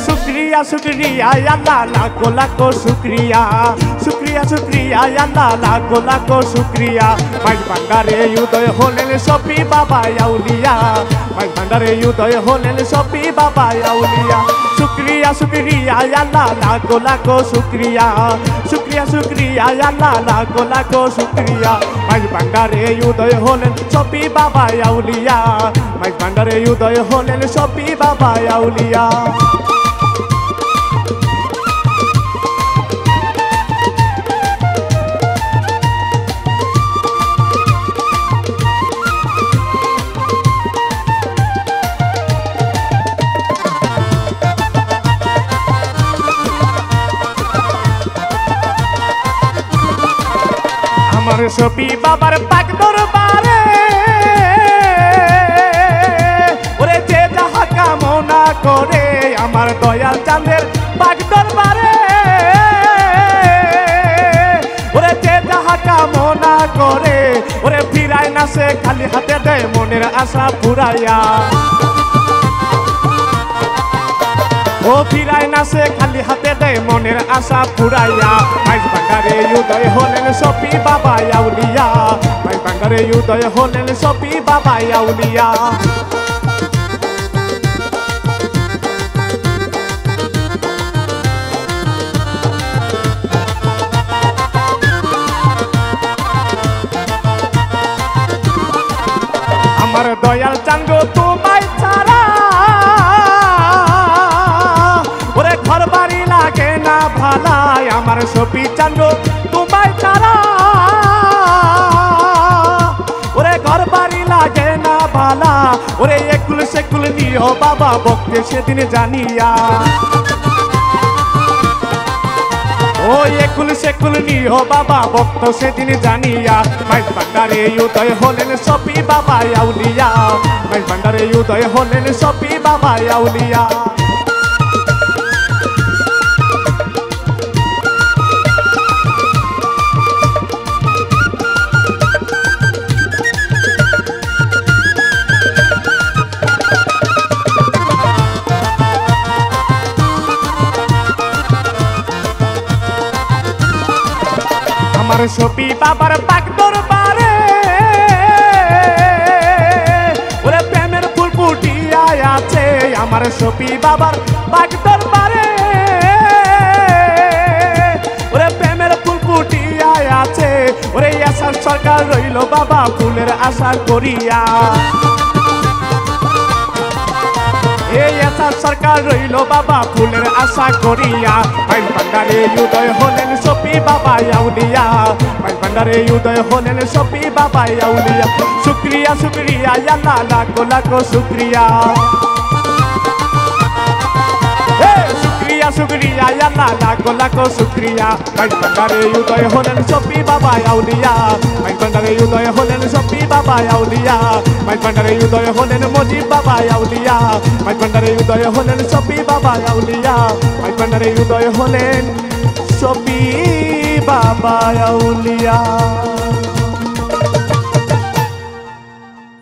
শুক্রিয়া শুক্রিয়া আল্লাহ লাখো লাখো শুক্রিয়া শুক্রিয়া শুক্রিয়া আল্লাহ লাখো লাখো শুক্রিয়া মাইজ ভান্ডারে উদয় হলেন শফি বাবা আউলিয়া মাইজ ভান্ডারে উদয় হলেন শফি বাবা আউলিয়া শুক্রিয়া শুক্রিয়া আল্লাহ লাখো লাখো শুক্রিয়া শুক্রিয়া শুক্রিয়া আল্লাহ লাখো লাখো শুক্রিয়া মাইজ ভান্ডারে উদয় হলেন শফি বাবা আউলিয়া মাইজ ভান্ডারে উদয় হলেন শফি বাবা আউলিয়া আমার শফি বাবার পাক দরবারে ওরে যে যাহা কামনা করে আমার দয়াল চাঁদের পাক দরবারে ওরে যে যাহা কামনা করে ওরে ফিরায় না সে খালি হাতে দেয় মনের আশা পুরাইয়া ও ফিরায় না সে খালি হাতে দেয় মনের আশা পুরাইয়া মাইজ ভান্ডারে উদয় হলেন শফি বাবা আউলিয়া মাইজ ভান্ডারে উদয় হলেন শফি বাবা আউলিয়া আমার দয়াল চাঙ্গ তোমায় ছাড়া ওরে ঘর বাড়ি লাগে না ভালাই আমার শফি চাঙ্গ তোমায় ছাড়া ওরে ঘর বাড়ি লাগে না ভালা ওরে একুল সেকুল নিও বাবা ভক্তে সেদিন জানিয়া ও একুল সেকুল নিও বাবা ভক্ত সেদিন জানিয়া মাইজ ভান্ডারে উদয় হলেন শফি বাবা আউলিয়া মাইজ ভান্ডারে উদয় হলেন শফি বাবা আউলিয়া আমার শফি বাবার পাক দরবারে ওরে প্রেমের ফুল ফুটিয়া আছে আমার শফি বাবার পাক দরবারে ওরে প্রেমের ফুল ফুটিয়া আছে ওরে আশার সরকার রইল বাবা ফুলের আশা করিয়া এই আশার সরকার রইল বাবা ফুলের আশা করিয়া মাইজ ভান্ডারে উদয় হলেন শফি বাবা আউলিয়া মাইজ ভান্ডারে উদয় হলেন শফি বাবা আউলিয়া শুক্রিয়া শুক্রিয়া আল্লাহ লাখো লাখো শুক্রিয়া শুক্রিয়া শুক্রিয়া আল্লাহ লাখো লাখো শুক্রিয়া মাইজ ভান্ডারে উদয় হলেন শফি বাবা আউলিয়া মাইজ ভান্ডারে উদয় হলেন শফি বাবা আউলিয়া মাইজ ভান্ডারে উদয় হলেন মজিব বাবা আউলিয়া মাইজ ভান্ডারে উদয় হলেন শফি বাবা আউলিয়া মাইজ ভান্ডারে উদয় হলেন শফি বাবা আউলিয়া।